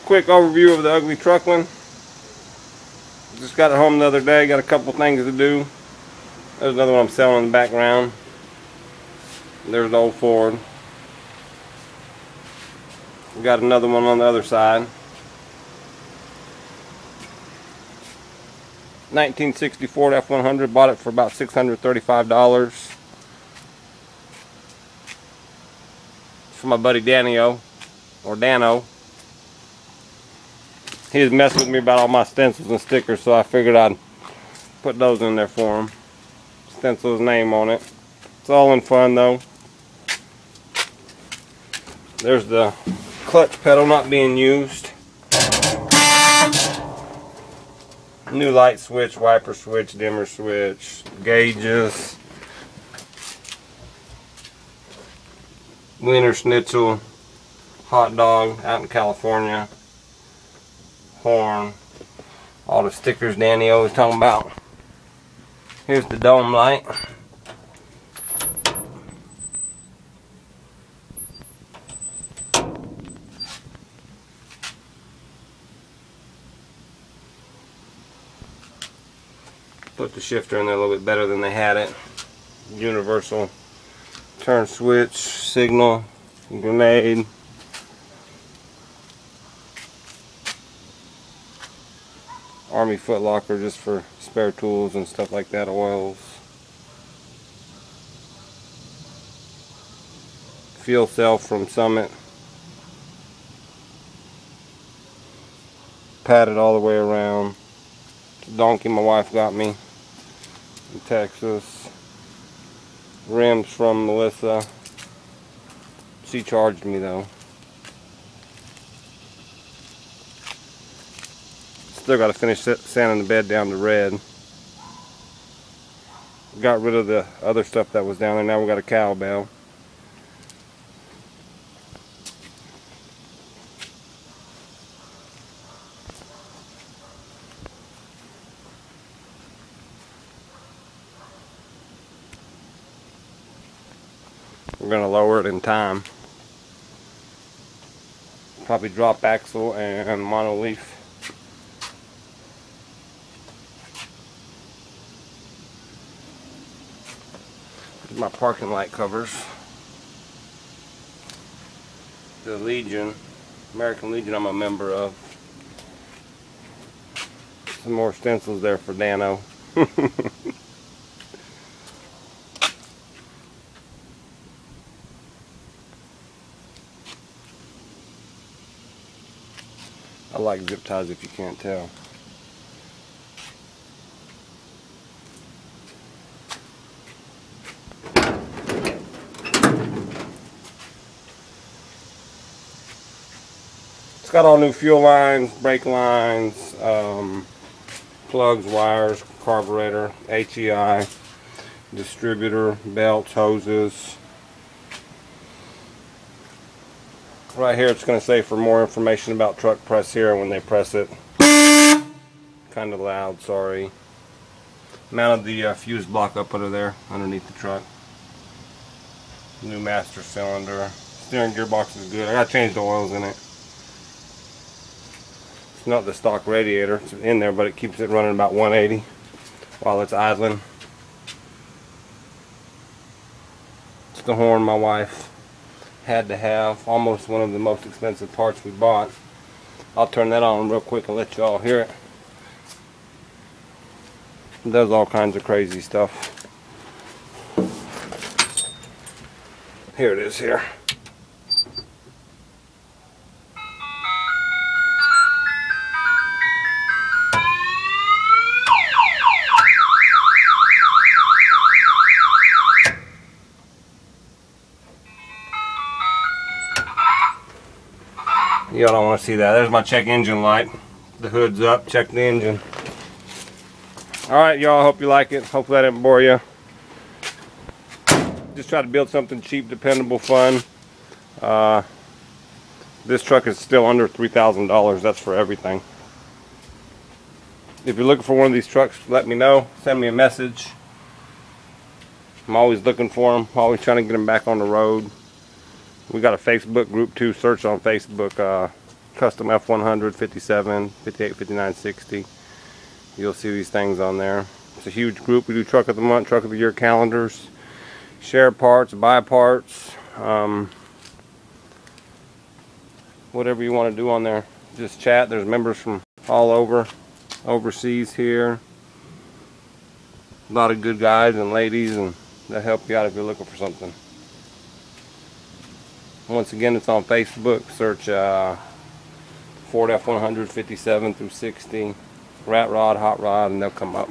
quick overview of the ugly truckling. Just got it home the other day, got a couple things to do. There's another one I'm selling in the background. There's the old Ford. We got another one on the other side. 1960 Ford F100, bought it for about $635. It's for my buddy Danio, or Dano. He was messing with me about all my stencils and stickers, so I figured I'd put those in there for him. Stencil his name on it. It's all in fun though. There's the clutch pedal not being used. New light switch, wiper switch, dimmer switch, gauges, Wiener Schnitzel, hot dog out in California, horn, all the stickers Danny always talking about. Here's the dome light. Put the shifter in there a little bit better than they had it. Universal turn switch, signal, grenade. Army foot locker just for spare tools and stuff like that, oils. Fuel cell from Summit. Padded all the way around. Donkey my wife got me in Texas. Rims from Melissa. She charged me though. Still got to finish sanding the bed down to red. Got rid of the other stuff that was down there. Now we got a cowbell. We're going to lower it in time. Probably drop axle and monoleaf. Here's my parking light covers. The Legion, American Legion I'm a member of. Some more stencils there for Dano. I like zip ties if you can't tell. It's got all new fuel lines, brake lines, plugs, wires, carburetor, HEI, distributor, belts, hoses. Right here it's going to say for more information about truck, press here when they press it. Kind of loud, sorry. Mounted the fuse block up under there, underneath the truck. New master cylinder. Steering gearbox is good. I got to change the oils in it. It's not the stock radiator, it's in there, but it keeps it running about 180 while it's idling. It's the horn my wife had to have, almost one of the most expensive parts we bought. I'll turn that on real quick and let you all hear it. It does all kinds of crazy stuff. Here it is here. Y'all don't want to see that. There's my check engine light. The hood's up. Check the engine. Alright, y'all. Hope you like it. Hopefully I didn't bore you. Just try to build something cheap, dependable, fun. This truck is still under $3,000. That's for everything. If you're looking for one of these trucks, let me know. Send me a message. I'm always looking for them. Always trying to get them back on the road. We got a Facebook group too. Search on Facebook custom F100, 57, 58, 59, 60. You'll see these things on there. It's a huge group. We do truck of the month, truck of the year calendars, share parts, buy parts, whatever you want to do on there. Just chat. There's members from all over, overseas here. A lot of good guys and ladies, and they'll help you out if you're looking for something. Once again, it's on Facebook. Search Ford F100 57 through 60, Rat Rod, Hot Rod, and they'll come up.